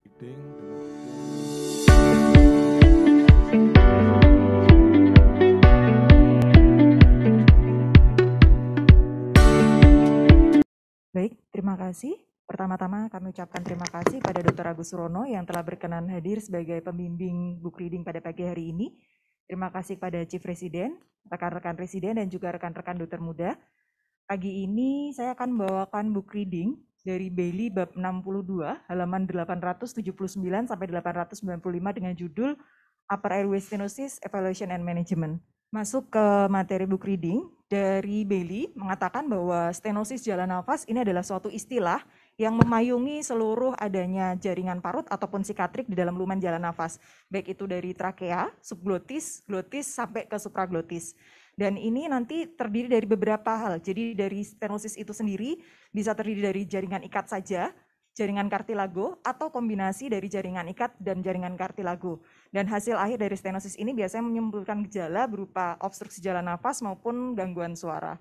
Baik, terima kasih. Pertama-tama kami ucapkan terima kasih pada Dr. Agus Surono yang telah berkenan hadir sebagai pembimbing book reading pada pagi hari ini. Terima kasih pada Chief Residen, rekan-rekan Residen, dan juga rekan-rekan dokter muda. Pagi ini saya akan membawakan book reading dari Bailey bab 62, halaman 879 sampai 895 dengan judul Upper Airway Stenosis, Evaluation and Management. Masuk ke materi book reading, dari Bailey mengatakan bahwa stenosis jalan nafas ini adalah suatu istilah yang memayungi seluruh adanya jaringan parut ataupun sikatrik di dalam lumen jalan nafas, baik itu dari trakea, subglotis, glotis, sampai ke supraglotis. Dan ini nanti terdiri dari beberapa hal. Jadi dari stenosis itu sendiri bisa terdiri dari jaringan ikat saja, jaringan kartilago, atau kombinasi dari jaringan ikat dan jaringan kartilago. Dan hasil akhir dari stenosis ini biasanya menimbulkan gejala berupa obstruksi jalan nafas maupun gangguan suara.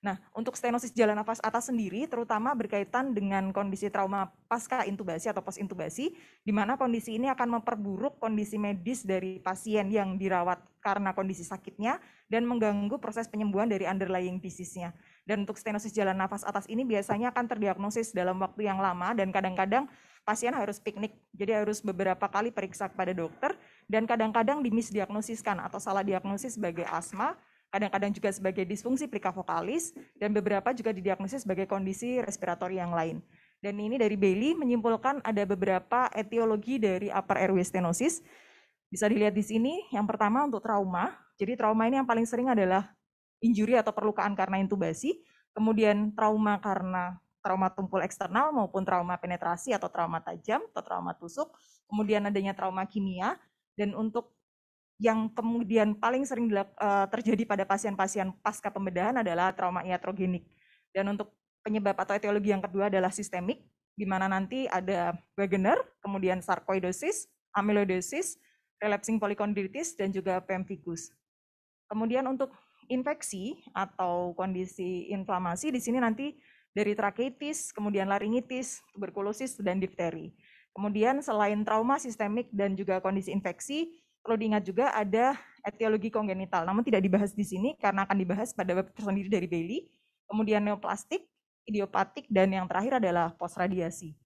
Nah, untuk stenosis jalan nafas atas sendiri terutama berkaitan dengan kondisi trauma pasca intubasi atau post intubasi, di mana kondisi ini akan memperburuk kondisi medis dari pasien yang dirawat karena kondisi sakitnya dan mengganggu proses penyembuhan dari underlying disease-nya. Dan untuk stenosis jalan nafas atas ini biasanya akan terdiagnosis dalam waktu yang lama dan kadang-kadang pasien harus piknik, jadi harus beberapa kali periksa kepada dokter dan kadang-kadang dimisdiagnosiskan atau salah diagnosis sebagai asma, kadang-kadang juga sebagai disfungsi plika vokalis, dan beberapa juga didiagnosis sebagai kondisi respiratori yang lain. Dan ini dari Bailey menyimpulkan ada beberapa etiologi dari upper airway stenosis. Bisa dilihat di sini, yang pertama untuk trauma. Jadi trauma ini yang paling sering adalah injury atau perlukaan karena intubasi, kemudian trauma karena trauma tumpul eksternal maupun trauma penetrasi atau trauma tajam atau trauma tusuk, kemudian adanya trauma kimia, dan untuk yang kemudian paling sering terjadi pada pasien-pasien pasca pembedahan adalah trauma iatrogenik. Dan untuk penyebab atau etiologi yang kedua adalah sistemik, di mana nanti ada Wegener, kemudian sarkoidosis, amyloidosis, relapsing polychondritis, dan juga pemphigus. Kemudian untuk infeksi atau kondisi inflamasi di sini nanti dari trakeitis, kemudian laringitis, tuberkulosis, dan difteri. Kemudian selain trauma sistemik dan juga kondisi infeksi, perlu diingat juga ada etiologi kongenital, namun tidak dibahas di sini karena akan dibahas pada bab tersendiri dari Bailey. Kemudian neoplastik, idiopatik, dan yang terakhir adalah post-radiasi.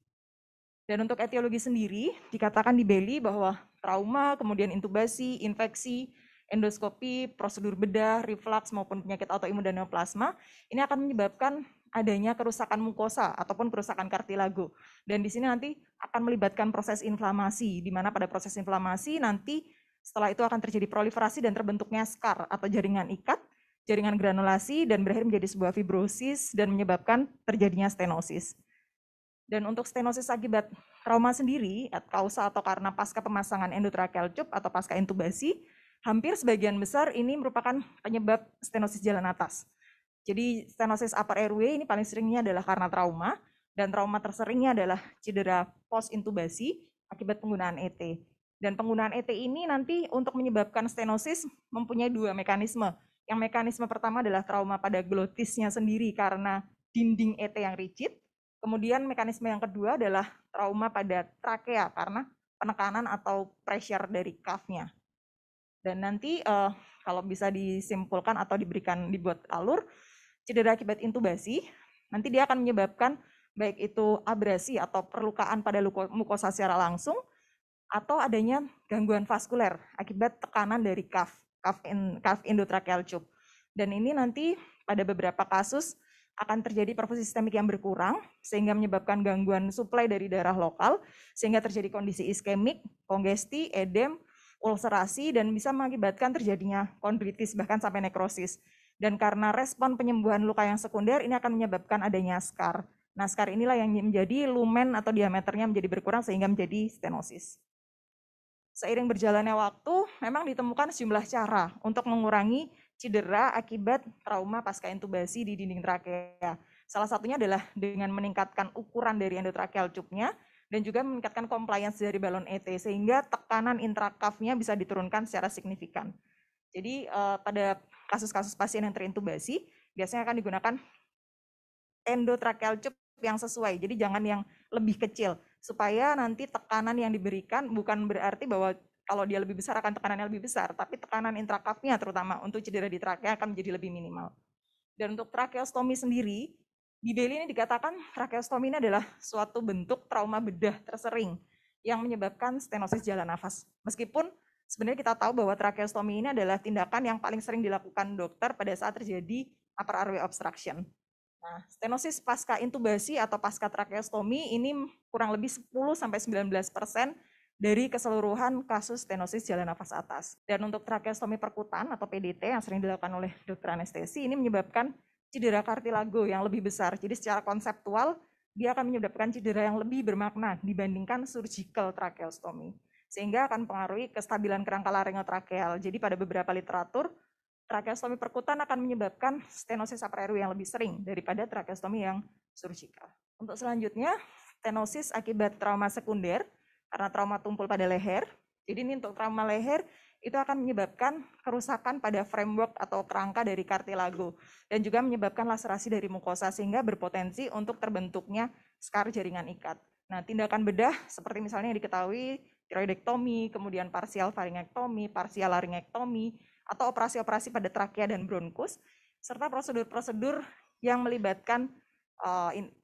Dan untuk etiologi sendiri, dikatakan di Bailey bahwa trauma, kemudian intubasi, infeksi, endoskopi, prosedur bedah, reflux, maupun penyakit autoimun dan neoplasma, ini akan menyebabkan adanya kerusakan mukosa ataupun kerusakan kartilago. Dan di sini nanti akan melibatkan proses inflamasi, di mana pada proses inflamasi nanti setelah itu akan terjadi proliferasi dan terbentuknya scar atau jaringan ikat, jaringan granulasi, dan berakhir menjadi sebuah fibrosis dan menyebabkan terjadinya stenosis. Dan untuk stenosis akibat trauma sendiri, kausa atau karena pasca pemasangan endotracheal tube atau pasca intubasi, hampir sebagian besar ini merupakan penyebab stenosis jalan atas. Jadi stenosis upper airway ini paling seringnya adalah karena trauma, dan trauma terseringnya adalah cedera post intubasi akibat penggunaan ET. Dan penggunaan ET ini nanti untuk menyebabkan stenosis mempunyai dua mekanisme. Yang mekanisme pertama adalah trauma pada glotisnya sendiri karena dinding ET yang rigid. Kemudian mekanisme yang kedua adalah trauma pada trakea karena penekanan atau pressure dari cuff-nya. Dan nanti kalau bisa disimpulkan atau dibuat alur, cedera akibat intubasi, nanti dia akan menyebabkan baik itu abrasi atau perlukaan pada mukosa secara langsung, atau adanya gangguan vaskuler akibat tekanan dari cuff endotracheal tube. Dan ini nanti pada beberapa kasus akan terjadi perfusi sistemik yang berkurang, sehingga menyebabkan gangguan suplai dari darah lokal, sehingga terjadi kondisi iskemik, kongesti, edem, ulcerasi, dan bisa mengakibatkan terjadinya kondritis, bahkan sampai nekrosis. Dan karena respon penyembuhan luka yang sekunder, ini akan menyebabkan adanya scar. Nah, scar inilah yang menjadi lumen atau diameternya menjadi berkurang sehingga menjadi stenosis. Seiring berjalannya waktu, memang ditemukan sejumlah cara untuk mengurangi cedera akibat trauma pasca intubasi di dinding trakea. Salah satunya adalah dengan meningkatkan ukuran dari endotracheal tube-nya dan juga meningkatkan compliance dari balon ET sehingga tekanan intracuff-nya bisa diturunkan secara signifikan. Jadi pada kasus-kasus pasien yang terintubasi biasanya akan digunakan endotracheal tube yang sesuai. Jadi jangan yang lebih kecil supaya nanti tekanan yang diberikan bukan berarti bahwa kalau dia lebih besar akan tekanannya lebih besar, tapi tekanan intrakafnya terutama untuk cedera di trakea akan menjadi lebih minimal. Dan untuk tracheostomi sendiri, di Bailey ini dikatakan tracheostomi ini adalah suatu bentuk trauma bedah tersering yang menyebabkan stenosis jalan nafas. Meskipun sebenarnya kita tahu bahwa tracheostomi ini adalah tindakan yang paling sering dilakukan dokter pada saat terjadi upper airway obstruction. Nah, stenosis pasca intubasi atau pasca tracheostomi ini kurang lebih 10-19% dari keseluruhan kasus stenosis jalan nafas atas. Dan untuk tracheostomi perkutan atau PDT yang sering dilakukan oleh dokter anestesi ini menyebabkan cedera kartilago yang lebih besar. Jadi secara konseptual dia akan menyebabkan cedera yang lebih bermakna dibandingkan surgical tracheostomy. Sehingga akan mempengaruhi kestabilan kerangka laryngotracheal. Jadi pada beberapa literatur tracheostomi perkutan akan menyebabkan stenosis upper airway yang lebih sering daripada tracheostomi yang surgical. Untuk selanjutnya, stenosis akibat trauma sekunder karena trauma tumpul pada leher. Jadi ini untuk trauma leher itu akan menyebabkan kerusakan pada framework atau kerangka dari kartilago dan juga menyebabkan laserasi dari mukosa sehingga berpotensi untuk terbentuknya skar jaringan ikat. Nah, tindakan bedah seperti misalnya yang diketahui tiroidektomi, kemudian parsial faringektomi, parsial laringektomi, atau operasi-operasi pada trakea dan bronkus, serta prosedur-prosedur yang melibatkan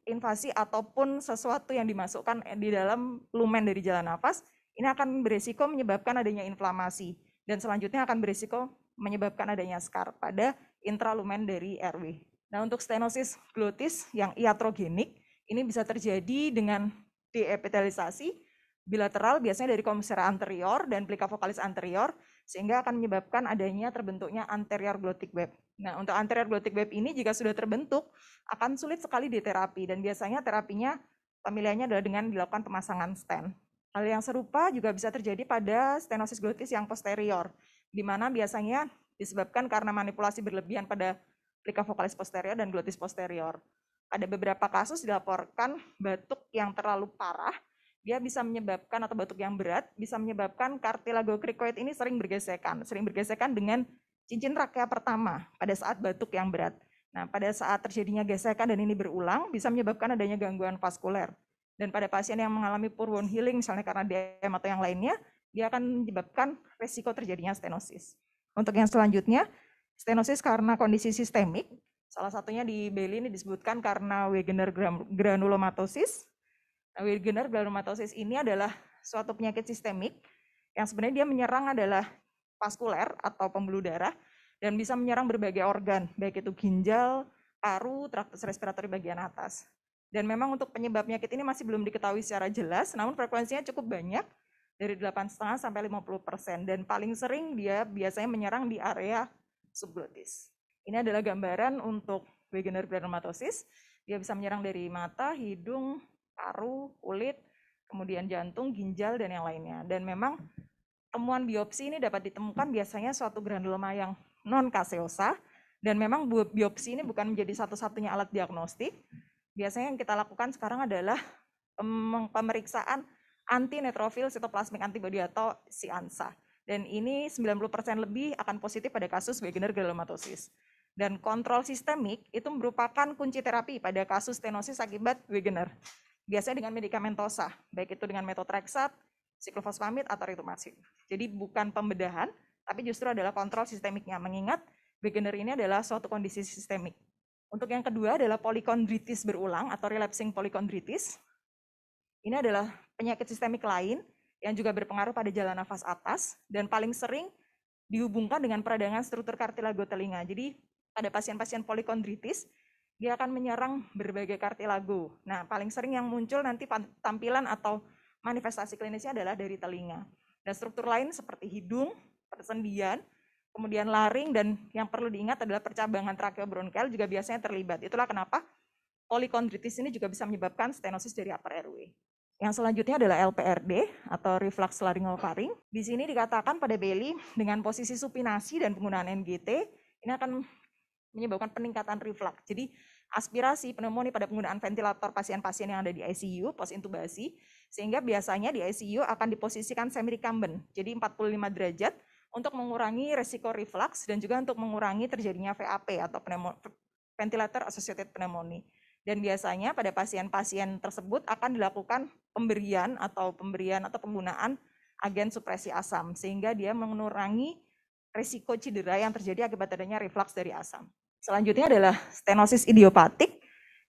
invasi ataupun sesuatu yang dimasukkan di dalam lumen dari jalan nafas, ini akan berisiko menyebabkan adanya inflamasi, dan selanjutnya akan berisiko menyebabkan adanya skar pada intralumen dari airway. Nah, untuk stenosis glotis yang iatrogenik, ini bisa terjadi dengan deepitelisasi bilateral biasanya dari commissura anterior dan plica vocalis anterior, sehingga akan menyebabkan adanya terbentuknya anterior glottic web. Nah, untuk anterior glottic web ini jika sudah terbentuk akan sulit sekali diterapi dan biasanya terapinya pemilihannya adalah dengan dilakukan pemasangan stent. Hal yang serupa juga bisa terjadi pada stenosis glotis yang posterior, di mana biasanya disebabkan karena manipulasi berlebihan pada plica vocalis posterior dan glotis posterior. Ada beberapa kasus dilaporkan batuk yang terlalu parah, dia bisa menyebabkan, atau batuk yang berat, bisa menyebabkan kartilago cricoid ini sering bergesekan dengan cincin trakea pertama pada saat batuk yang berat. Nah, pada saat terjadinya gesekan dan ini berulang, bisa menyebabkan adanya gangguan vaskuler. Dan pada pasien yang mengalami poor wound healing, misalnya karena DM atau yang lainnya, dia akan menyebabkan resiko terjadinya stenosis. Untuk yang selanjutnya, stenosis karena kondisi sistemik, salah satunya di Bailey ini disebutkan karena Wegener granulomatosis. Nah, Wegener granulomatosis ini adalah suatu penyakit sistemik yang sebenarnya dia menyerang adalah vaskuler atau pembuluh darah dan bisa menyerang berbagai organ, baik itu ginjal, paru, traktus respiratori bagian atas. Dan memang untuk penyebab penyakit ini masih belum diketahui secara jelas, namun frekuensinya cukup banyak, dari 8,5 sampai 50%, dan paling sering dia biasanya menyerang di area subglotis. Ini adalah gambaran untuk Wegener granulomatosis. Dia bisa menyerang dari mata, hidung, paru, kulit, kemudian jantung, ginjal, dan yang lainnya. Dan memang temuan biopsi ini dapat ditemukan biasanya suatu granuloma yang non-caseosa, dan memang biopsi ini bukan menjadi satu-satunya alat diagnostik. Biasanya yang kita lakukan sekarang adalah pemeriksaan anti-neutrophil cytoplasmic antibody atau CANSA. Dan ini 90% lebih akan positif pada kasus Wegener granulomatosis. Dan kontrol sistemik itu merupakan kunci terapi pada kasus stenosis akibat Wegener. Biasanya dengan medikamentosa, baik itu dengan methotrexate, siklofosfamid, atau rituximab. Jadi bukan pembedahan, tapi justru adalah kontrol sistemiknya. Mengingat Wegener ini adalah suatu kondisi sistemik. Untuk yang kedua adalah polikondritis berulang atau relapsing polikondritis. Ini adalah penyakit sistemik lain yang juga berpengaruh pada jalan nafas atas dan paling sering dihubungkan dengan peradangan struktur kartilago telinga. Jadi pada pasien-pasien polikondritis, dia akan menyerang berbagai kartilago. Nah, paling sering yang muncul nanti tampilan atau manifestasi klinisnya adalah dari telinga. Dan struktur lain seperti hidung, persendian, kemudian laring, dan yang perlu diingat adalah percabangan tracheobronchial juga biasanya terlibat. Itulah kenapa polikondritis ini juga bisa menyebabkan stenosis dari upper airway. Yang selanjutnya adalah LPRD atau reflux laryngopharynx. Di sini dikatakan pada Bailey dengan posisi supinasi dan penggunaan NGT ini akan menyebabkan peningkatan reflux. Jadi aspirasi pneumonia pada penggunaan ventilator pasien-pasien yang ada di ICU post intubasi, sehingga biasanya di ICU akan diposisikan semi recumbent, jadi 45 derajat untuk mengurangi resiko reflux dan juga untuk mengurangi terjadinya VAP atau ventilator associated pneumonia. Dan biasanya pada pasien-pasien tersebut akan dilakukan pemberian atau penggunaan agen supresi asam sehingga dia mengurangi risiko cedera yang terjadi akibat adanya reflux dari asam. Selanjutnya adalah stenosis idiopatik.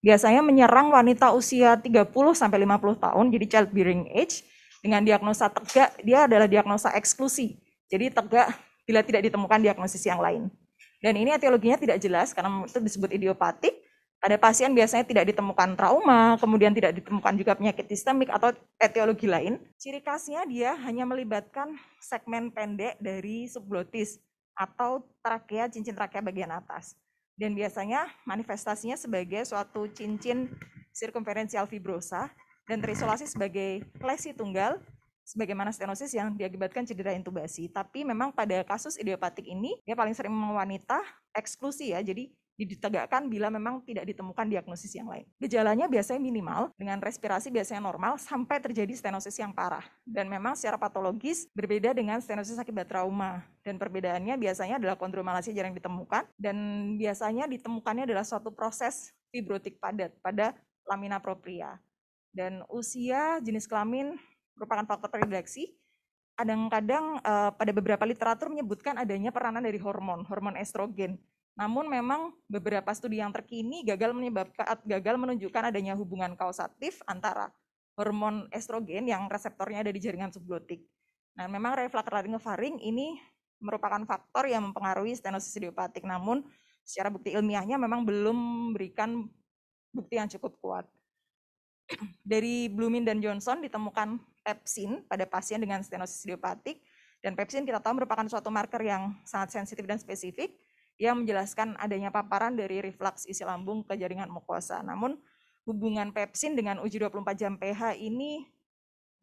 Biasanya menyerang wanita usia 30 sampai 50 tahun, jadi childbearing age, dengan diagnosa tegak, dia adalah diagnosa eksklusi. Jadi tegak bila tidak ditemukan diagnosis yang lain. Dan ini etiologinya tidak jelas karena itu disebut idiopatik. Pada pasien biasanya tidak ditemukan trauma, kemudian tidak ditemukan juga penyakit sistemik atau etiologi lain. Ciri khasnya dia hanya melibatkan segmen pendek dari subglotis atau trakea, cincin trakea bagian atas. Dan biasanya manifestasinya sebagai suatu cincin sirkumferensial fibrosa dan terisolasi sebagai lesi tunggal sebagaimana stenosis yang diakibatkan cedera intubasi. Tapi memang pada kasus idiopatik ini dia paling sering wanita eksklusi ya. Jadi ditegakkan bila memang tidak ditemukan diagnosis yang lain. Gejalanya biasanya minimal, dengan respirasi biasanya normal sampai terjadi stenosis yang parah. Dan memang secara patologis berbeda dengan stenosis akibat trauma. Dan perbedaannya biasanya adalah kondromalasia jarang ditemukan, dan biasanya ditemukannya adalah suatu proses fibrotik padat pada lamina propria. Dan usia, jenis kelamin merupakan faktor predileksi. Kadang-kadang pada beberapa literatur menyebutkan adanya peranan dari hormon estrogen. Namun memang beberapa studi yang terkini gagal menunjukkan adanya hubungan kausatif antara hormon estrogen yang reseptornya ada di jaringan subglotik. Nah, memang reflux laringofaring ini merupakan faktor yang mempengaruhi stenosis idiopatik. Namun secara bukti ilmiahnya memang belum memberikan bukti yang cukup kuat. Dari Bloomin dan Johnson ditemukan pepsin pada pasien dengan stenosis idiopatik, dan pepsin kita tahu merupakan suatu marker yang sangat sensitif dan spesifik yang menjelaskan adanya paparan dari reflux isi lambung ke jaringan mukosa. Namun hubungan pepsin dengan uji 24 jam pH ini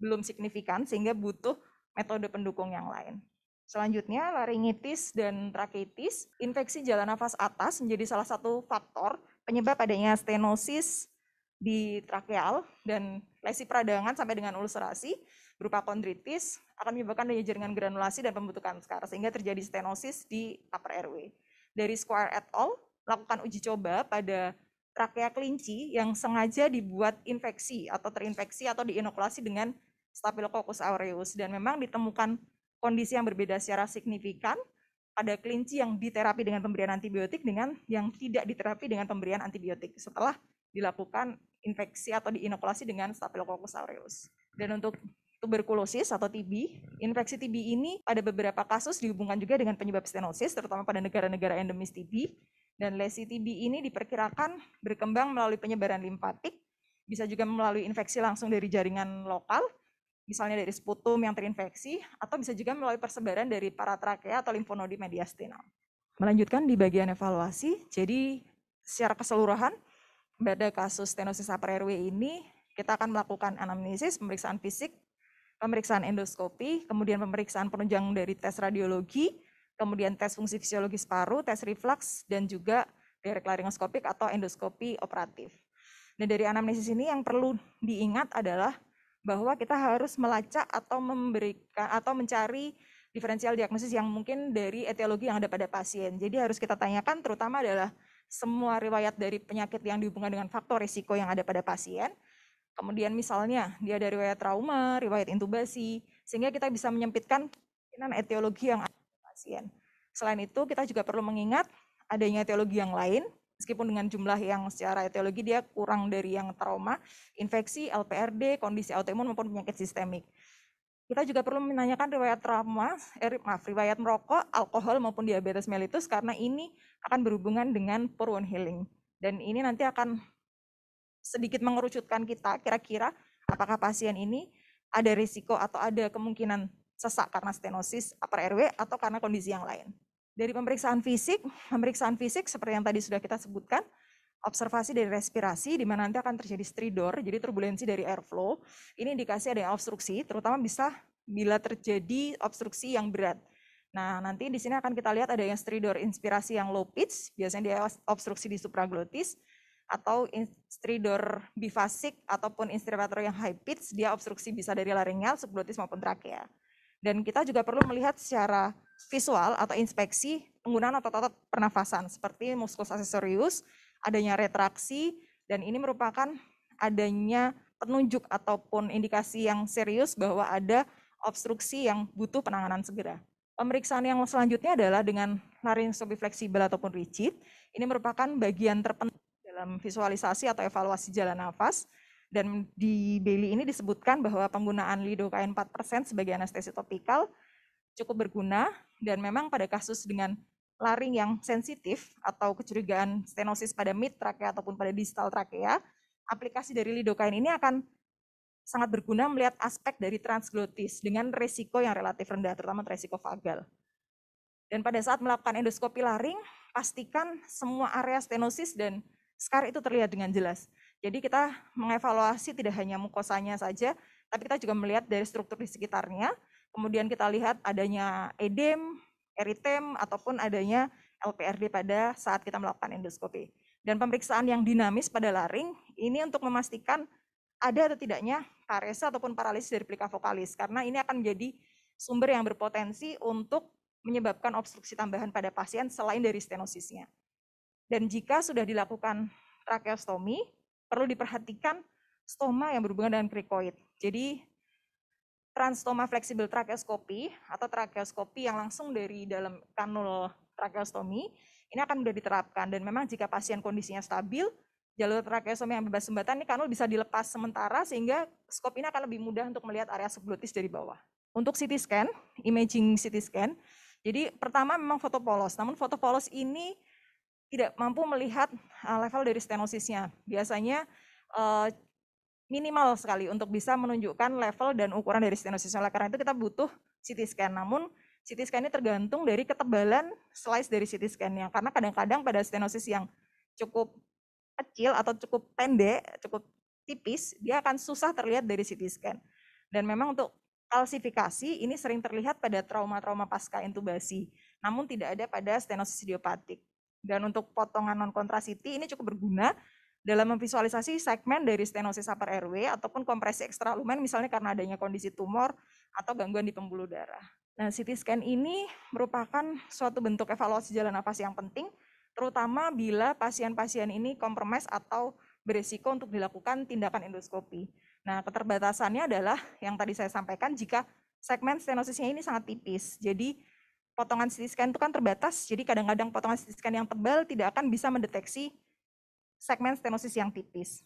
belum signifikan sehingga butuh metode pendukung yang lain. Selanjutnya laringitis dan trakeitis, infeksi jalan nafas atas menjadi salah satu faktor penyebab adanya stenosis di trakeal, dan lesi peradangan sampai dengan ulcerasi berupa kondritis akan menyebabkan adanya jaringan granulasi dan pembentukan skar sehingga terjadi stenosis di upper airway. Dari Squire et al. Melakukan uji coba pada trakea kelinci yang sengaja dibuat infeksi atau terinfeksi atau diinokulasi dengan Staphylococcus aureus, dan memang ditemukan kondisi yang berbeda secara signifikan pada kelinci yang diterapi dengan pemberian antibiotik dengan yang tidak diterapi dengan pemberian antibiotik setelah dilakukan infeksi atau diinokulasi dengan Staphylococcus aureus. Dan untuk tuberkulosis atau TB, infeksi TB ini pada beberapa kasus dihubungkan juga dengan penyebab stenosis, terutama pada negara-negara endemis TB. Dan lesi TB ini diperkirakan berkembang melalui penyebaran limfatik, bisa juga melalui infeksi langsung dari jaringan lokal, misalnya dari sputum yang terinfeksi, atau bisa juga melalui persebaran dari paratrakea atau limfonodi mediastinal. Melanjutkan di bagian evaluasi, jadi secara keseluruhan pada kasus stenosis upper airway ini kita akan melakukan anamnesis, pemeriksaan fisik, pemeriksaan endoskopi, kemudian pemeriksaan penunjang dari tes radiologi, kemudian tes fungsi fisiologis paru, tes reflux, dan juga direct laryngoskopik atau endoskopi operatif. Dan dari anamnesis ini yang perlu diingat adalah bahwa kita harus melacak atau memberikan atau mencari diferensial diagnosis yang mungkin dari etiologi yang ada pada pasien. Jadi harus kita tanyakan terutama adalah semua riwayat dari penyakit yang dihubungkan dengan faktor risiko yang ada pada pasien. Kemudian misalnya dia ada riwayat trauma, riwayat intubasi, sehingga kita bisa menyempitkan kemungkinan etiologi yang ada pada pasien. Selain itu kita juga perlu mengingat adanya etiologi yang lain, meskipun dengan jumlah yang secara etiologi dia kurang dari yang trauma, infeksi, LPRD, kondisi autoimun maupun penyakit sistemik. Kita juga perlu menanyakan riwayat riwayat merokok, alkohol maupun diabetes mellitus karena ini akan berhubungan dengan poor wound healing. Dan ini nanti akan sedikit mengerucutkan kita kira-kira apakah pasien ini ada risiko atau ada kemungkinan sesak karena stenosis upper airway atau karena kondisi yang lain. Dari pemeriksaan fisik seperti yang tadi sudah kita sebutkan, observasi dari respirasi di mana nanti akan terjadi stridor, jadi turbulensi dari airflow. Ini indikasi ada yang obstruksi, terutama bisa bila terjadi obstruksi yang berat. Nah, nanti di sini akan kita lihat ada yang stridor inspirasi yang low pitch, biasanya dia obstruksi di supraglotis, atau stridor bifasik ataupun inspirator yang high pitch, dia obstruksi bisa dari laringeal, subglotis maupun trakea. Dan kita juga perlu melihat secara visual atau inspeksi penggunaan otot-otot pernafasan seperti muskus accessorius, adanya retraksi, Dan ini merupakan adanya penunjuk ataupun indikasi yang serius bahwa ada obstruksi yang butuh penanganan segera. Pemeriksaan yang selanjutnya adalah dengan larynxoscopy fleksibel ataupun rigid. Ini merupakan bagian terpenting dalam visualisasi atau evaluasi jalan nafas. Dan di Bailey ini disebutkan bahwa penggunaan lidocaine 4% sebagai anestesi topikal cukup berguna, dan memang pada kasus dengan laring yang sensitif atau kecurigaan stenosis pada mid trakea ataupun pada distal trakea, aplikasi dari lidocaine ini akan sangat berguna melihat aspek dari transglotis dengan resiko yang relatif rendah, terutama resiko vagal. Dan pada saat melakukan endoskopi laring, pastikan semua area stenosis dan scar itu terlihat dengan jelas. Jadi kita mengevaluasi tidak hanya mukosanya saja, tapi kita juga melihat dari struktur di sekitarnya. Kemudian kita lihat adanya edem, eritem, ataupun adanya LPRD pada saat kita melakukan endoskopi. Dan pemeriksaan yang dinamis pada laring, ini untuk memastikan ada atau tidaknya parese ataupun paralisis dari plika vokalis, karena ini akan menjadi sumber yang berpotensi untuk menyebabkan obstruksi tambahan pada pasien selain dari stenosisnya. Dan jika sudah dilakukan tracheostomi, perlu diperhatikan stoma yang berhubungan dengan krikoid. Jadi transstoma fleksibel tracheoskopi atau tracheoskopi yang langsung dari dalam kanul tracheostomi ini akan mudah diterapkan, dan memang jika pasien kondisinya stabil, jalur tracheostomi yang bebas sumbatan ini kanul bisa dilepas sementara sehingga skop ini akan lebih mudah untuk melihat area subglotis dari bawah. Untuk CT scan, imaging CT scan, jadi pertama memang foto polos, namun foto polos ini tidak mampu melihat level dari stenosisnya. Biasanya minimal sekali untuk bisa menunjukkan level dan ukuran dari stenosisnya. Oleh karena itu kita butuh CT scan. Namun CT scan ini tergantung dari ketebalan slice dari CT scan-nya. Karena kadang-kadang pada stenosis yang cukup kecil atau cukup pendek, cukup tipis, dia akan susah terlihat dari CT scan. Dan memang untuk kalsifikasi ini sering terlihat pada trauma-trauma pasca intubasi, namun tidak ada pada stenosis idiopatik. Dan untuk potongan non-kontrasiti ini cukup berguna dalam memvisualisasi segmen dari stenosis upper airway ataupun kompresi ekstralumen misalnya karena adanya kondisi tumor atau gangguan di pembuluh darah. Nah, CT scan ini merupakan suatu bentuk evaluasi jalan nafas yang penting, terutama bila pasien-pasien ini kompromis atau beresiko untuk dilakukan tindakan endoskopi. Nah, keterbatasannya adalah yang tadi saya sampaikan, jika segmen stenosisnya ini sangat tipis. Jadi potongan CT scan itu kan terbatas, jadi kadang-kadang potongan CT scan yang tebal tidak akan bisa mendeteksi segmen stenosis yang tipis.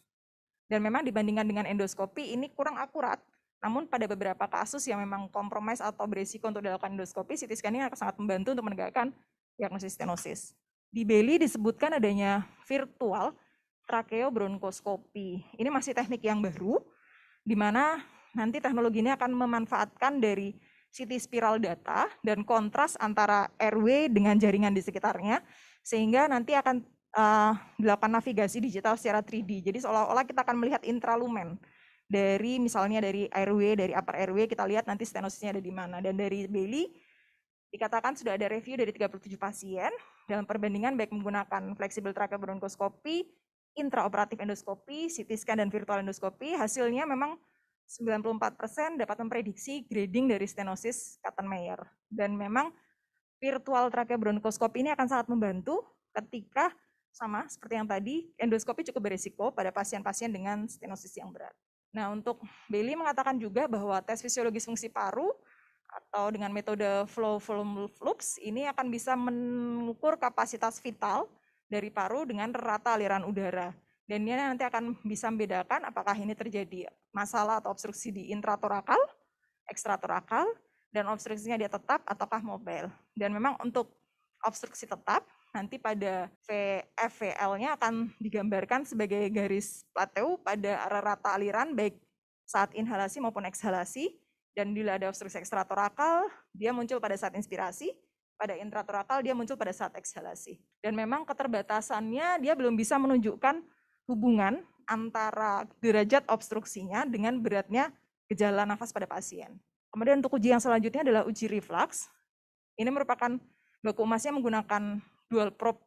Dan memang dibandingkan dengan endoskopi ini kurang akurat, namun pada beberapa kasus yang memang kompromis atau berisiko untuk dilakukan endoskopi, CT scan ini akan sangat membantu untuk menegakkan diagnosis stenosis. Di Bailey disebutkan adanya virtual tracheobronchoskopi. Ini masih teknik yang baru, di mana nanti teknologi ini akan memanfaatkan dari CT spiral data dan kontras antara airway dengan jaringan di sekitarnya, sehingga nanti akan dilakukan navigasi digital secara 3D. Jadi seolah-olah kita akan melihat intralumen dari misalnya dari airway, dari upper airway, kita lihat nanti stenosisnya ada di mana. Dan dari Bailey dikatakan sudah ada review dari 37 pasien dalam perbandingan baik menggunakan fleksibel tracheobronchoskopi, intraoperatif endoskopi, CT scan, dan virtual endoskopi. Hasilnya memang 94% dapat memprediksi grading dari stenosis Kattenmeier. Dan memang virtual tracheobronchoskopi ini akan sangat membantu ketika sama seperti yang tadi, endoskopi cukup berisiko pada pasien-pasien dengan stenosis yang berat. Nah, untuk Bailey mengatakan juga bahwa tes fisiologis fungsi paru atau dengan metode flow volume flux ini akan bisa mengukur kapasitas vital dari paru dengan rata aliran udara. Dan ini nanti akan bisa membedakan apakah ini terjadi masalah atau obstruksi di intratorakal, ekstratorakal, dan obstruksinya dia tetap ataukah mobile. Dan memang untuk obstruksi tetap, nanti pada VFVL-nya akan digambarkan sebagai garis plateau pada rata aliran baik saat inhalasi maupun ekshalasi. Dan bila ada obstruksi ekstratorakal, dia muncul pada saat inspirasi, pada intratorakal dia muncul pada saat ekshalasi. Dan memang keterbatasannya dia belum bisa menunjukkan hubungan antara derajat obstruksinya dengan beratnya gejala nafas pada pasien. Kemudian untuk uji yang selanjutnya adalah uji reflux. Ini merupakan baku emasnya menggunakan dual probe,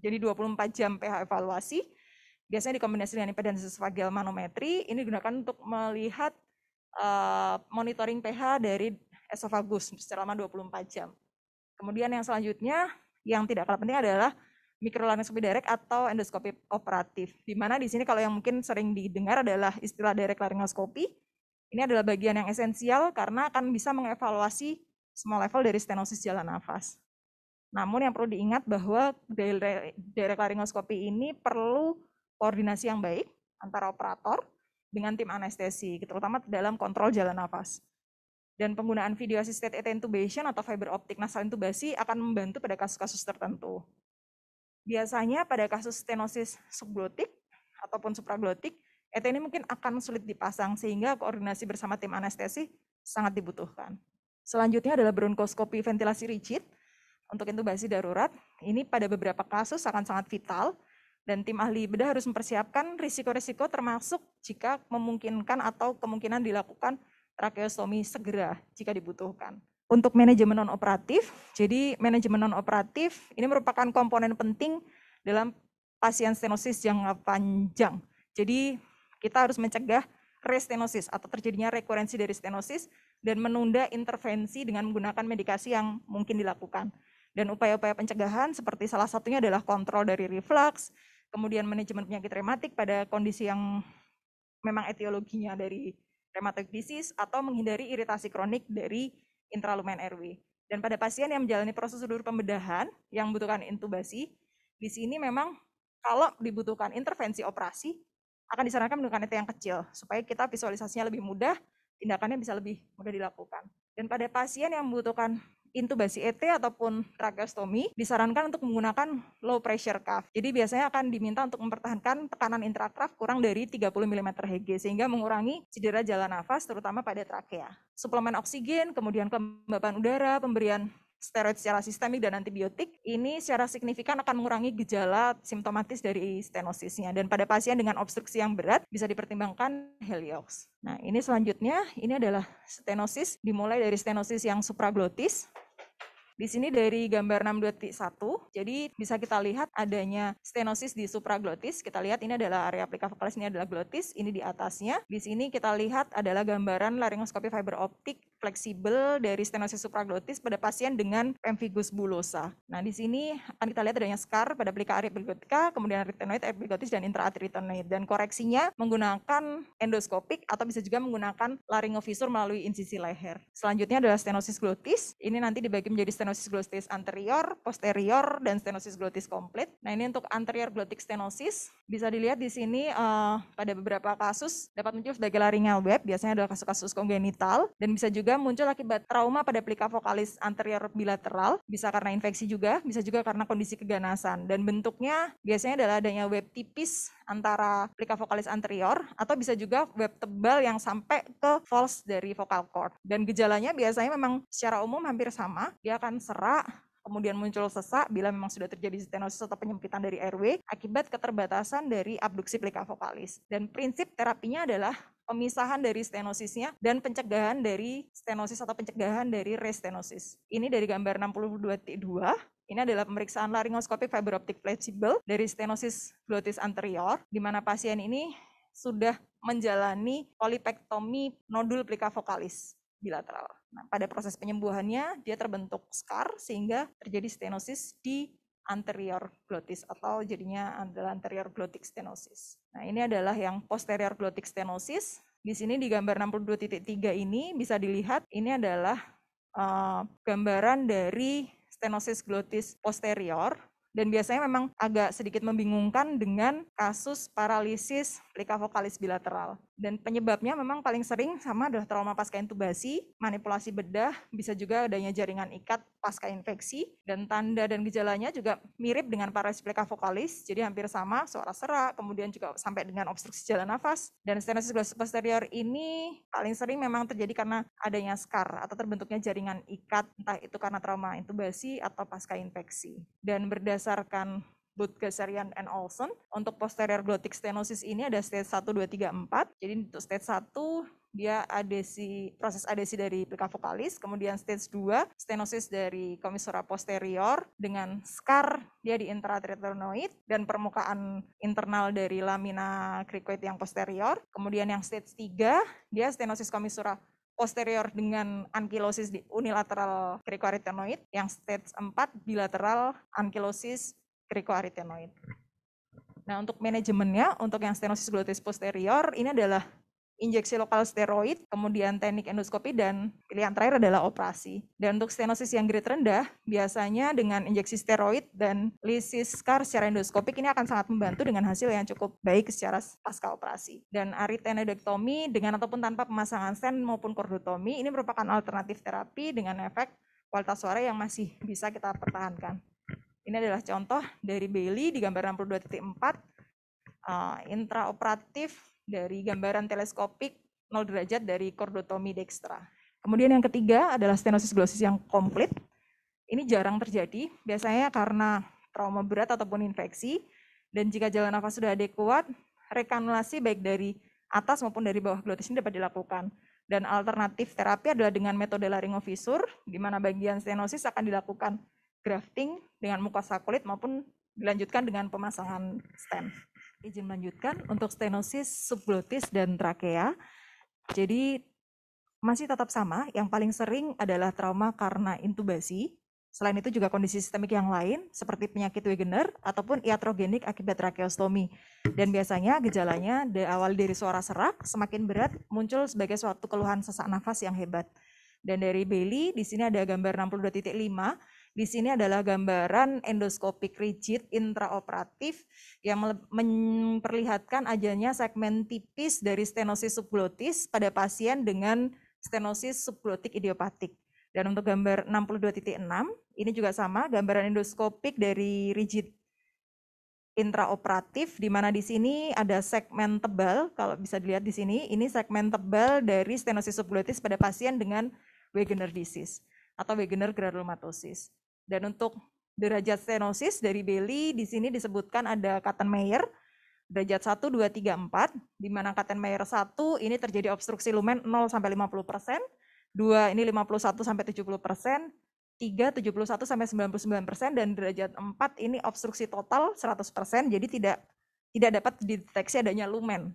jadi 24 jam pH evaluasi. Biasanya dikombinasi dengan impedansi esophageal manometri. Ini digunakan untuk melihat monitoring pH dari esofagus selama 24 jam. Kemudian yang selanjutnya yang tidak kalah penting adalah mikrolaryngoscopy direct atau endoskopi operatif. Di mana di sini kalau yang mungkin sering didengar adalah istilah direct laryngoskopi. Ini adalah bagian yang esensial karena akan bisa mengevaluasi semua level dari stenosis jalan nafas. Namun yang perlu diingat bahwa direct laryngoskopi ini perlu koordinasi yang baik antara operator dengan tim anestesi, terutama dalam kontrol jalan nafas. Dan penggunaan video assisted intubation atau fiber optic nasal intubasi akan membantu pada kasus-kasus tertentu. Biasanya pada kasus stenosis subglotik ataupun supraglotik, ET ini mungkin akan sulit dipasang sehingga koordinasi bersama tim anestesi sangat dibutuhkan. Selanjutnya adalah bronkoskopi ventilasi rigid untuk intubasi darurat. Ini pada beberapa kasus akan sangat vital dan tim ahli bedah harus mempersiapkan risiko-risiko termasuk jika memungkinkan atau kemungkinan dilakukan tracheostomi segera jika dibutuhkan. Untuk manajemen non-operatif, jadi manajemen non-operatif ini merupakan komponen penting dalam pasien stenosis jangka panjang. Jadi kita harus mencegah restenosis atau terjadinya rekurensi dari stenosis dan menunda intervensi dengan menggunakan medikasi yang mungkin dilakukan. Dan upaya-upaya pencegahan seperti salah satunya adalah kontrol dari reflux, kemudian manajemen penyakit rematik pada kondisi yang memang etiologinya dari rheumatoid disease atau menghindari iritasi kronik dari intralumen airway. Dan pada pasien yang menjalani prosedur pembedahan yang membutuhkan intubasi, di sini memang kalau dibutuhkan intervensi operasi, akan disarankan menggunakan ET yang kecil, supaya kita visualisasinya lebih mudah, tindakannya bisa lebih mudah dilakukan. Dan pada pasien yang membutuhkan intubasi ET ataupun tracheostomi, disarankan untuk menggunakan low pressure cuff. Jadi biasanya akan diminta untuk mempertahankan tekanan intrakraf kurang dari 30 mm Hg, sehingga mengurangi cedera jalan nafas, terutama pada trakea. Suplemen oksigen, kemudian kelembapan udara, pemberian steroid secara sistemik dan antibiotik, ini secara signifikan akan mengurangi gejala simptomatis dari stenosisnya. Dan pada pasien dengan obstruksi yang berat, bisa dipertimbangkan Heliox. Nah, ini selanjutnya, ini adalah stenosis, dimulai dari stenosis yang supraglotis. Di sini dari gambar 6.1, jadi bisa kita lihat adanya stenosis di supraglotis. Kita lihat ini adalah area plika vokalis, ini adalah glotis, ini di atasnya. Di sini kita lihat adalah gambaran laryngoskopi fiber optik fleksibel dari stenosis supraglotis pada pasien dengan pemphigus bullosa. Nah, di sini akan kita lihat adanya scar pada plika epiglottica, kemudian arytenoid, epiglotis, dan intraarytenoid. Dan koreksinya menggunakan endoskopik atau bisa juga menggunakan laryngofisur melalui insisi leher. Selanjutnya adalah stenosis glotis. Ini nanti dibagi menjadi stenosis glotis anterior, posterior, dan stenosis glotis komplit. Nah, ini untuk anterior glotic stenosis. Bisa dilihat di sini pada beberapa kasus dapat muncul sebagai laryngeal web, biasanya adalah kasus-kasus kongenital, dan bisa juga muncul akibat trauma pada plika vokalis anterior bilateral, bisa karena infeksi juga, bisa juga karena kondisi keganasan. Dan bentuknya biasanya adalah adanya web tipis antara plika vokalis anterior, atau bisa juga web tebal yang sampai ke falls dari vocal cord. Dan gejalanya biasanya memang secara umum hampir sama, dia akan serak, kemudian muncul sesak bila memang sudah terjadi stenosis atau penyempitan dari airway akibat keterbatasan dari abduksi plika vokalis. Dan prinsip terapinya adalah pemisahan dari stenosisnya dan pencegahan dari stenosis atau pencegahan dari restenosis. Ini dari gambar 62.2. Ini adalah pemeriksaan laryngoskopi fiber optic flexible dari stenosis glotis anterior, di mana pasien ini sudah menjalani polipektomi nodul plika vokalis bilateral. Nah, pada proses penyembuhannya dia terbentuk scar sehingga terjadi stenosis di anterior glotis atau jadinya adalah anterior glotic stenosis. Nah, ini adalah yang posterior glotic stenosis. Di sini di gambar 62.3 ini bisa dilihat ini adalah gambaran dari stenosis glotis posterior, dan biasanya memang agak sedikit membingungkan dengan kasus paralisis plika vokalis bilateral. Dan penyebabnya memang paling sering sama adalah trauma pasca intubasi, manipulasi bedah, bisa juga adanya jaringan ikat pasca infeksi, dan tanda dan gejalanya juga mirip dengan paralisis plika vokalis, jadi hampir sama, suara serak, kemudian juga sampai dengan obstruksi jalan nafas. Dan stenosis glotis posterior ini paling sering memang terjadi karena adanya scar atau terbentuknya jaringan ikat, entah itu karena trauma intubasi atau pasca infeksi. Dan berdasarkan Budgasarian and Olson, untuk posterior glotic stenosis ini ada stage 1, 2, 3, 4. Jadi untuk stage 1 dia adesi, proses adesi dari plika vokalis, kemudian stage 2 stenosis dari commissura posterior dengan scar dia di intraarytenoid dan permukaan internal dari lamina cricoid yang posterior. Kemudian yang stage 3 dia stenosis commissura posterior dengan ankylosis di unilateral cricoarytenoid, yang stage 4 bilateral ankylosis cricoarytenoid. Nah, untuk manajemennya, untuk yang stenosis gluteus posterior, ini adalah injeksi lokal steroid, kemudian teknik endoskopi, dan pilihan terakhir adalah operasi. Dan untuk stenosis yang grade rendah, biasanya dengan injeksi steroid dan lisis scar secara endoskopik ini akan sangat membantu dengan hasil yang cukup baik secara pasca operasi. Dan arytenoidektomi dengan ataupun tanpa pemasangan stent maupun kordotomi ini merupakan alternatif terapi dengan efek kualitas suara yang masih bisa kita pertahankan. Ini adalah contoh dari Bailey di gambar 62.4, intraoperatif dari gambaran teleskopik 0 derajat dari kordotomi dextra. Kemudian yang ketiga adalah stenosis glossis yang komplit. Ini jarang terjadi, biasanya karena trauma berat ataupun infeksi, dan jika jalan nafas sudah adekuat, rekanulasi baik dari atas maupun dari bawah glotis ini dapat dilakukan. Dan alternatif terapi adalah dengan metode laryngofissur, di mana bagian stenosis akan dilakukan grafting dengan mukosa kulit maupun dilanjutkan dengan pemasangan stent. Izin melanjutkan untuk stenosis subglotis dan trakea. Jadi masih tetap sama, yang paling sering adalah trauma karena intubasi. Selain itu juga kondisi sistemik yang lain seperti penyakit Wegener ataupun iatrogenik akibat tracheostomi. Dan biasanya gejalanya awal dari suara serak, semakin berat muncul sebagai suatu keluhan sesak nafas yang hebat. Dan dari Bailey di sini ada gambar 62.5. Di sini adalah gambaran endoskopik rigid intraoperatif yang memperlihatkan adanya segmen tipis dari stenosis subglotis pada pasien dengan stenosis subglotik idiopatik. Dan untuk gambar 62.6, ini juga sama, gambaran endoskopik dari rigid intraoperatif, di mana di sini ada segmen tebal, kalau bisa dilihat di sini, ini segmen tebal dari stenosis subglotis pada pasien dengan Wegener disease atau Wegener granulomatosis. Dan untuk derajat stenosis dari Bailey di sini disebutkan ada Kattenmeier derajat 1, 2, 3, 4, di mana Kattenmeier 1 ini terjadi obstruksi lumen 0 sampai 50%, 2 ini 51 sampai 70%, 3 71 sampai 99%, dan derajat 4 ini obstruksi total 100%, jadi tidak dapat dideteksi adanya lumen.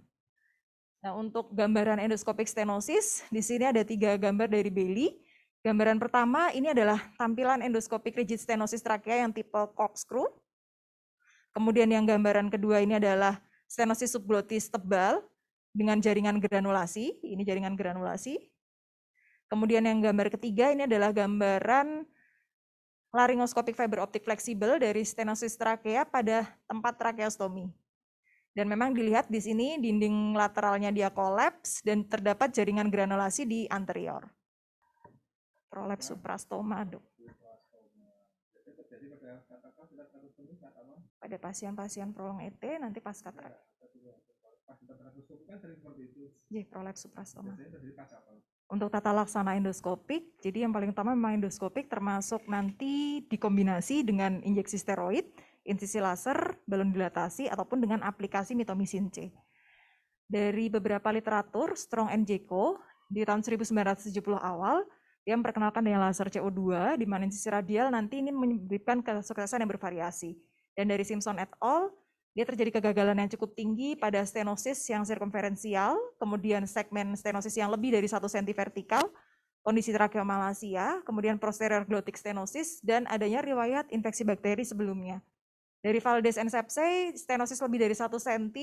Nah, untuk gambaran endoskopik stenosis, di sini ada 3 gambar dari Bailey. Gambaran pertama ini adalah tampilan endoskopik rigid stenosis trakea yang tipe corkscrew. Kemudian yang gambaran kedua ini adalah stenosis subglotis tebal dengan jaringan granulasi. Ini jaringan granulasi. Kemudian yang gambar ketiga ini adalah gambaran laryngoskopik fiber optik fleksibel dari stenosis trakea pada tempat tracheostomi. Dan memang dilihat di sini dinding lateralnya dia kolaps dan terdapat jaringan granulasi di anterior. Prolaps suprastoma, Dok. Pada pasien-pasien prolong ET nanti pasca prolaps suprastoma. Untuk tata laksana endoskopik, jadi yang paling utama memang endoskopik termasuk nanti dikombinasi dengan injeksi steroid, insisi laser, balon dilatasi, ataupun dengan aplikasi mitomycin C. Dari beberapa literatur, Strong and Jaco di tahun 1970 awal, dia memperkenalkan dengan laser CO2, di mana insisi radial nanti ini memberikan kesuksesan yang bervariasi. Dan dari Simpson et al., dia terjadi kegagalan yang cukup tinggi pada stenosis yang sirkumferensial, kemudian segmen stenosis yang lebih dari 1 cm vertikal, kondisi tracheomalacia, kemudian posterior glotic stenosis, dan adanya riwayat infeksi bakteri sebelumnya. Dari Valdez and Sepsey, stenosis lebih dari 1 cm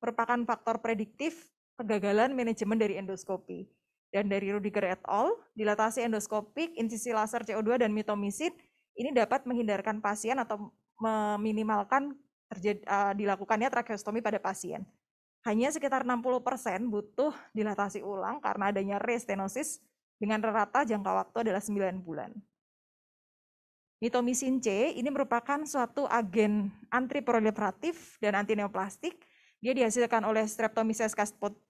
merupakan faktor prediktif kegagalan manajemen dari endoskopi. Dan dari Rudiger et al., dilatasi endoskopik, insisi laser CO2, dan mitomycin ini dapat menghindarkan pasien atau meminimalkan dilakukannya tracheostomi pada pasien. Hanya sekitar 60% butuh dilatasi ulang karena adanya restenosis dengan rata jangka waktu adalah 9 bulan. Mitomycin C ini merupakan suatu agen antiproliferatif dan antineoplastik. Dia dihasilkan oleh Streptomyces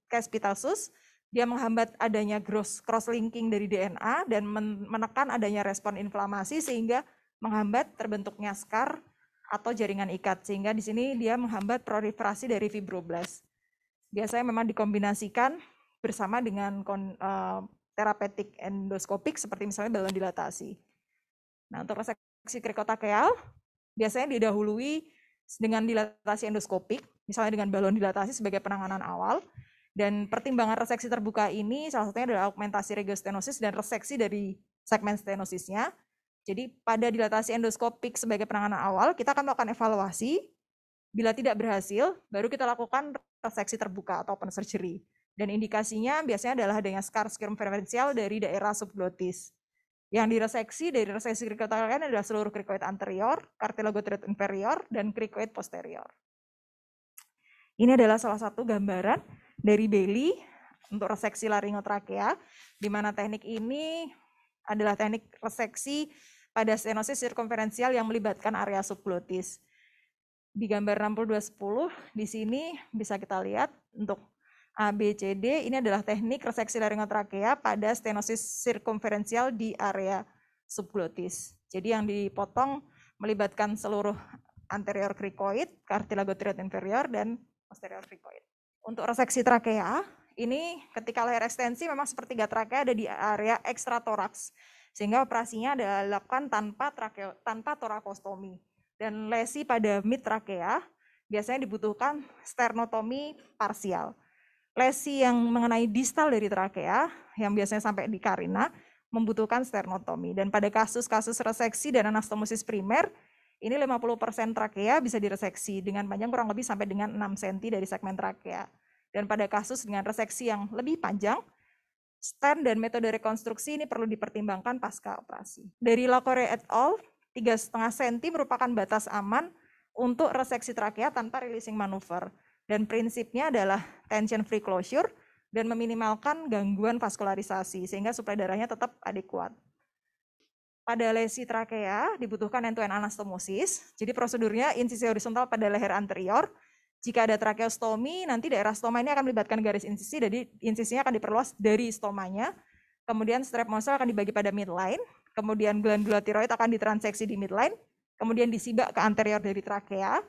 caspitazus. Dia menghambat adanya cross-linking dari DNA dan menekan adanya respon inflamasi sehingga menghambat terbentuknya scar atau jaringan ikat, sehingga di sini dia menghambat proliferasi dari fibroblast. Biasanya memang dikombinasikan bersama dengan terapeutik endoskopik seperti misalnya balon dilatasi. Nah, untuk reseksi krikotrakeal biasanya didahului dengan dilatasi endoskopik, misalnya dengan balon dilatasi sebagai penanganan awal. Dan pertimbangan reseksi terbuka ini salah satunya adalah augmentasi regiostenosis dan reseksi dari segmen stenosisnya. Jadi pada dilatasi endoskopik sebagai penanganan awal, kita akan melakukan evaluasi. Bila tidak berhasil, baru kita lakukan reseksi terbuka atau open surgery. Dan indikasinya biasanya adalah adanya scar sirkumferensial dari daerah subglotis. Yang direseksi dari reseksi krikoid adalah seluruh krikoid anterior, cartilagotheroid inferior, dan krikoid posterior. Ini adalah salah satu gambaran dari Bailey untuk reseksi laringotrakea, di mana teknik ini adalah teknik reseksi pada stenosis sirkumferensial yang melibatkan area subglotis. Di gambar 6210 di sini bisa kita lihat untuk A, B, C, D ini adalah teknik reseksi laringotrakea pada stenosis sirkumferensial di area subglotis. Jadi yang dipotong melibatkan seluruh anterior krikoid, cartilagotheroid inferior, dan posterior krikoid. Untuk reseksi trakea, ini ketika leher ekstensi memang sepertiga trakea ada di area ekstratoraks, sehingga operasinya dilakukan tanpa torakostomi. Dan lesi pada mid trakea biasanya dibutuhkan sternotomi parsial. Lesi yang mengenai distal dari trakea, yang biasanya sampai di karina, membutuhkan sternotomi. Dan pada kasus-kasus reseksi dan anastomosis primer, ini 50% trakea bisa direseksi dengan panjang kurang lebih sampai dengan 6 cm dari segmen trakea. Dan pada kasus dengan reseksi yang lebih panjang, stent dan metode rekonstruksi ini perlu dipertimbangkan pasca operasi. Dari Lacore et al., 3,5 cm merupakan batas aman untuk reseksi trakea tanpa releasing manuver. Dan prinsipnya adalah tension free closure dan meminimalkan gangguan vaskularisasi sehingga suplai darahnya tetap adekuat. Pada lesi trakea dibutuhkan end-to-end anastomosis. Jadi prosedurnya insisi horizontal pada leher anterior. Jika ada trakeostomi, nanti daerah stoma ini akan melibatkan garis insisi, jadi insisinya akan diperluas dari stomanya. Kemudian strap muscle akan dibagi pada midline. Kemudian glandula tiroid akan ditranseksi di midline, kemudian disibak ke anterior dari trakea,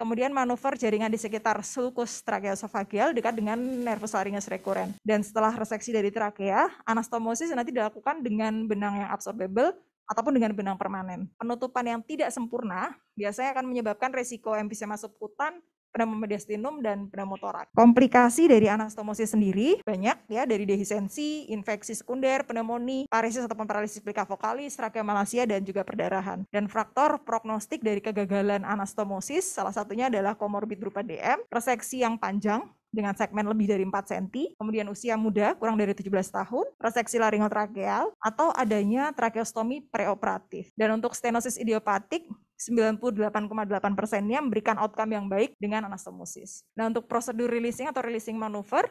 kemudian manuver jaringan di sekitar sulcus trakeoesophageal dekat dengan nervus laryngeus recurrens. Dan setelah reseksi dari trakea, anastomosis nanti dilakukan dengan benang yang absorbable ataupun dengan benang permanen. Penutupan yang tidak sempurna biasanya akan menyebabkan resiko emfisema subkutan, pneumomediastinum, dan pneumotoraks. Komplikasi dari anastomosis sendiri banyak ya, dari dehisensi, infeksi sekunder, pneumonia, paresis ataupun paralisis plika vokalis, trakeomalacia, dan juga perdarahan. Dan faktor prognostik dari kegagalan anastomosis salah satunya adalah komorbid berupa DM, reseksi yang panjang dengan segmen lebih dari 4 cm, kemudian usia muda kurang dari 17 tahun, reseksi laringotrakeal, atau adanya trakeostomi preoperatif. Dan untuk stenosis idiopatik, 98,8%-nya memberikan outcome yang baik dengan anastomosis. Nah, untuk prosedur releasing atau releasing maneuver,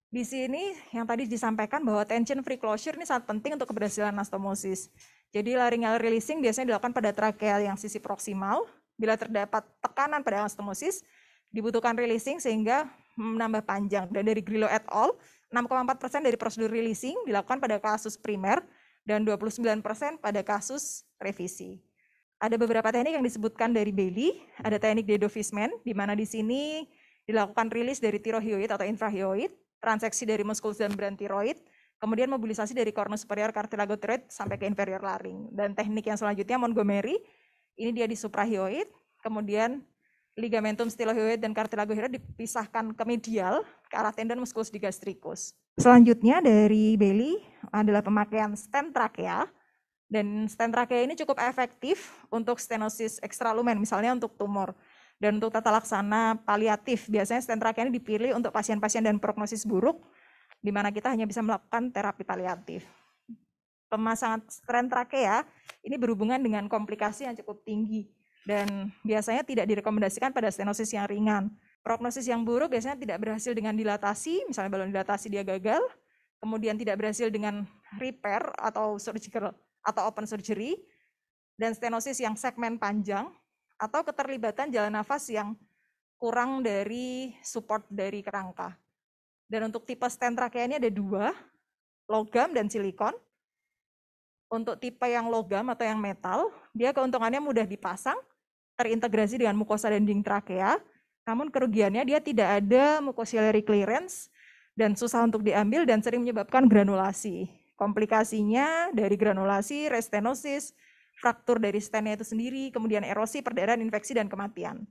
di sini yang tadi disampaikan bahwa tension free closure ini sangat penting untuk keberhasilan anastomosis. Jadi laryngeal releasing biasanya dilakukan pada trakeal yang sisi proksimal. Bila terdapat tekanan pada anastomosis, dibutuhkan releasing sehingga menambah panjang. Dan dari Grillo et al., 6,4% dari prosedur releasing dilakukan pada kasus primer dan 29% pada kasus revisi. Ada beberapa teknik yang disebutkan dari Bailey, ada teknik Dedo-Fischmann, di mana di sini dilakukan rilis dari tirohioid atau infrahioid, transeksi dari muskulus dan membran tiroid, kemudian mobilisasi dari cornus superior cartilagotheroid sampai ke inferior laring. Dan teknik yang selanjutnya Montgomery, ini dia di suprahioid, kemudian ligamentum stylohyoid dan cartilagohyoid dipisahkan ke medial ke arah tendon musculus digastricus. Selanjutnya dari Bailey adalah pemakaian stent trakea. Dan stent trakea ini cukup efektif untuk stenosis ekstralumen, misalnya untuk tumor. Dan untuk tata laksana paliatif, biasanya stent trakea ini dipilih untuk pasien-pasien dan prognosis buruk, di mana kita hanya bisa melakukan terapi paliatif. Pemasangan stent trakea ini berhubungan dengan komplikasi yang cukup tinggi, dan biasanya tidak direkomendasikan pada stenosis yang ringan. Prognosis yang buruk biasanya tidak berhasil dengan dilatasi, misalnya balon dilatasi dia gagal, kemudian tidak berhasil dengan repair atau surgical atau open surgery, dan stenosis yang segmen panjang, atau keterlibatan jalan nafas yang kurang dari support dari kerangka. Dan untuk tipe stent trakea ini ada 2, logam dan silikon. Untuk tipe yang logam atau yang metal, dia keuntungannya mudah dipasang, terintegrasi dengan mukosa dinding trakea, namun kerugiannya dia tidak ada mucociliary clearance, dan susah untuk diambil dan sering menyebabkan granulasi. Komplikasinya dari granulasi, restenosis, fraktur dari stentnya itu sendiri, kemudian erosi, perdarahan, infeksi, dan kematian.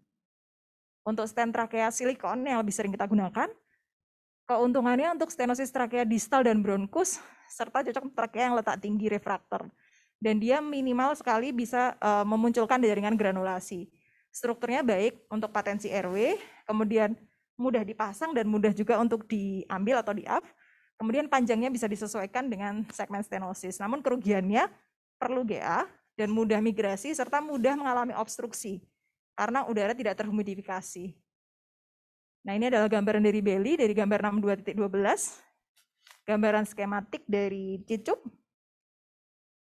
Untuk stent trakea silikon yang lebih sering kita gunakan, keuntungannya untuk stenosis trakea distal dan bronkus, serta cocok trakea yang letak tinggi refraktor. dan dia minimal sekali bisa memunculkan jaringan granulasi. Strukturnya baik untuk patensi RW, kemudian mudah dipasang dan mudah juga untuk diambil atau di-up. Kemudian panjangnya bisa disesuaikan dengan segmen stenosis. Namun kerugiannya perlu GA dan mudah migrasi serta mudah mengalami obstruksi karena udara tidak terhumidifikasi. Nah, ini adalah gambaran dari Belly dari gambar 62.12. Gambaran skematik dari Cicup.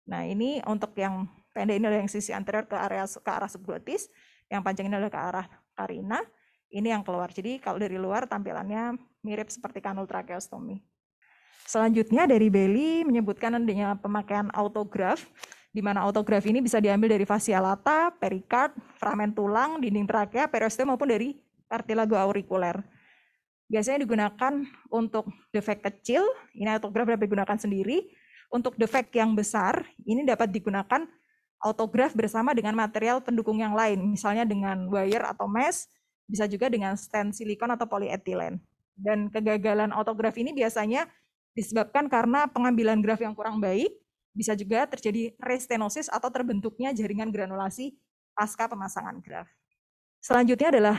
Nah, ini untuk yang pendek ini adalah yang sisi anterior ke arah subglotis, yang panjang ini adalah ke arah karina. Ini yang keluar. Jadi kalau dari luar tampilannya mirip seperti kanul tracheostomy. Selanjutnya dari Belly menyebutkan adanya pemakaian autograf, di mana autograf ini bisa diambil dari fascia lata, perikard, fragmen tulang, dinding trakea, periosteum maupun dari kartilago aurikuler. Biasanya digunakan untuk defek kecil, ini autograf dapat digunakan sendiri. Untuk defek yang besar, ini dapat digunakan autograf bersama dengan material pendukung yang lain, misalnya dengan wire atau mesh, bisa juga dengan stent silikon atau polyethylene. Dan kegagalan autograf ini biasanya disebabkan karena pengambilan graf yang kurang baik, bisa juga terjadi restenosis atau terbentuknya jaringan granulasi pasca pemasangan graf. Selanjutnya adalah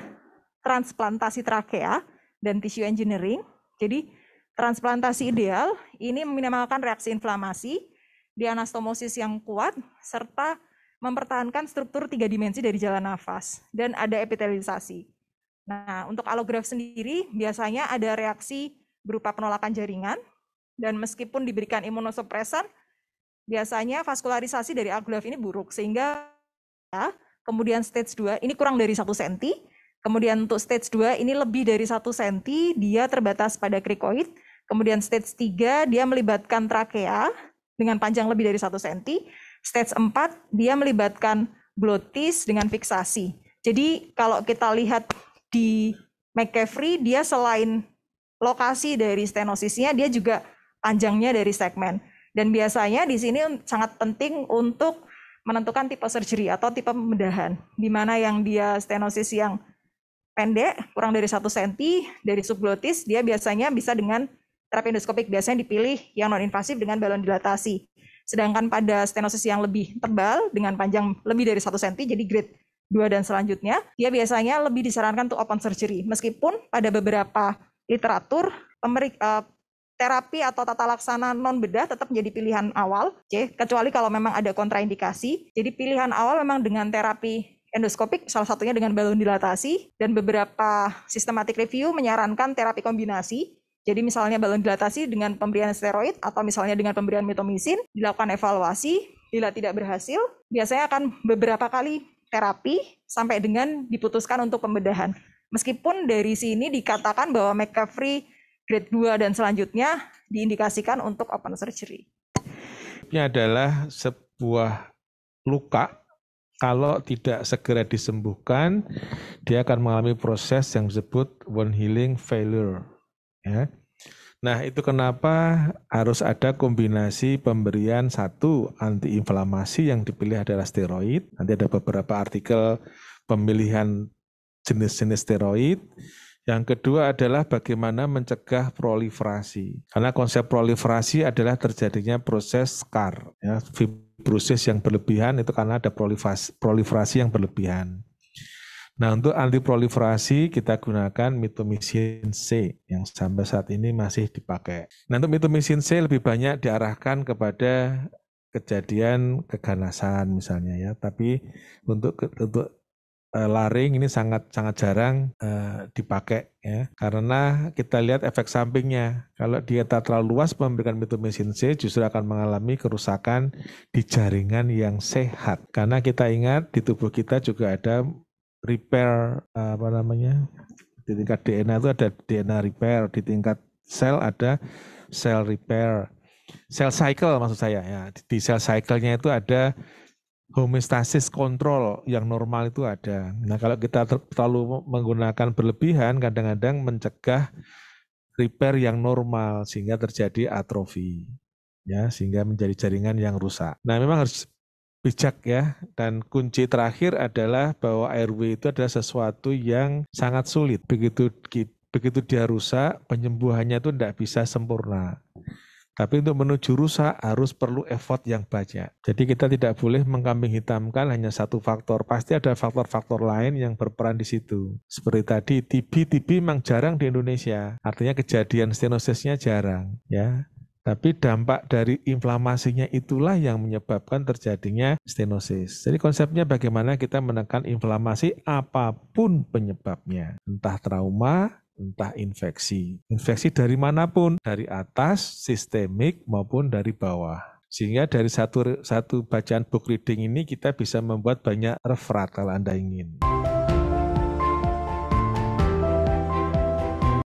transplantasi trakea dan tissue engineering. Jadi transplantasi ideal ini meminimalkan reaksi inflamasi, dianastomosis yang kuat, serta mempertahankan struktur 3 dimensi dari jalan nafas, dan ada epitelisasi. Nah, untuk alograf sendiri biasanya ada reaksi berupa penolakan jaringan, dan meskipun diberikan imunosupresan, biasanya vaskularisasi dari alograf ini buruk, sehingga kemudian stage 2 ini kurang dari 1 cm, kemudian untuk stage 2 ini lebih dari 1 cm, dia terbatas pada krikoid. Kemudian stage 3 dia melibatkan trakea dengan panjang lebih dari 1 cm. Stage 4 dia melibatkan glotis dengan fiksasi. Jadi kalau kita lihat di McCaffrey, dia selain lokasi dari stenosisnya, dia juga panjangnya dari segmen. Dan biasanya di sini sangat penting untuk menentukan tipe surgery atau tipe pembedahan, di mana yang dia stenosis yang pendek, kurang dari 1 cm, dari subglotis, dia biasanya bisa dengan terapi endoskopik, biasanya dipilih yang non-invasif dengan balon dilatasi. Sedangkan pada stenosis yang lebih tebal, dengan panjang lebih dari 1 cm, jadi grade 2 dan selanjutnya, dia biasanya lebih disarankan untuk open surgery. Meskipun pada beberapa literatur, terapi atau tata laksana non bedah tetap menjadi pilihan awal, kecuali kalau memang ada kontraindikasi. Jadi pilihan awal memang dengan terapi endoskopik, salah satunya dengan balon dilatasi, dan beberapa systematic review menyarankan terapi kombinasi. Jadi misalnya balon dilatasi dengan pemberian steroid atau misalnya dengan pemberian mitomycin, dilakukan evaluasi, bila tidak berhasil, biasanya akan beberapa kali terapi sampai dengan diputuskan untuk pembedahan. Meskipun dari sini dikatakan bahwa McCaffrey grade 2 dan selanjutnya diindikasikan untuk open surgery. Ini adalah sebuah luka, kalau tidak segera disembuhkan, dia akan mengalami proses yang disebut wound healing failure. Ya. Nah, itu kenapa harus ada kombinasi pemberian satu antiinflamasi yang dipilih adalah steroid. Nanti ada beberapa artikel pemilihan jenis-jenis steroid. Yang kedua adalah bagaimana mencegah proliferasi. Karena konsep proliferasi adalah terjadinya proses scar, ya, fibrosis yang berlebihan itu karena ada proliferasi yang berlebihan. Nah, untuk antiproliferasi kita gunakan mitomycin C yang sampai saat ini masih dipakai. Nah, untuk mitomycin C lebih banyak diarahkan kepada kejadian keganasan misalnya ya, tapi untuk laring ini sangat jarang dipakai ya, karena kita lihat efek sampingnya. Kalau dieta terlalu luas memberikan mitomycin C justru akan mengalami kerusakan di jaringan yang sehat. Karena kita ingat di tubuh kita juga ada repair di tingkat DNA itu ada DNA repair, di tingkat sel ada cell repair, cell cycle maksud saya ya. Di cell cycle-nya itu ada homeostasis kontrol yang normal itu ada. Nah, kalau kita terlalu menggunakan berlebihan kadang-kadang mencegah repair yang normal sehingga terjadi atrofi. Ya, sehingga menjadi jaringan yang rusak. Nah, memang harus bijak ya, dan kunci terakhir adalah bahwa airway itu adalah sesuatu yang sangat sulit. Begitu dia rusak, penyembuhannya itu tidak bisa sempurna. Tapi untuk menuju rusak harus perlu effort yang banyak. Jadi kita tidak boleh mengkambing hitamkan hanya satu faktor. Pasti ada faktor-faktor lain yang berperan di situ. Seperti tadi, TB memang jarang di Indonesia. Artinya kejadian stenosisnya jarang, ya. Tapi dampak dari inflamasinya itulah yang menyebabkan terjadinya stenosis. Jadi konsepnya bagaimana kita menekan inflamasi apapun penyebabnya. Entah trauma, entah infeksi. Infeksi dari manapun, dari atas, sistemik maupun dari bawah. Sehingga dari satu bacaan book reading ini kita bisa membuat banyak referat kalau Anda ingin.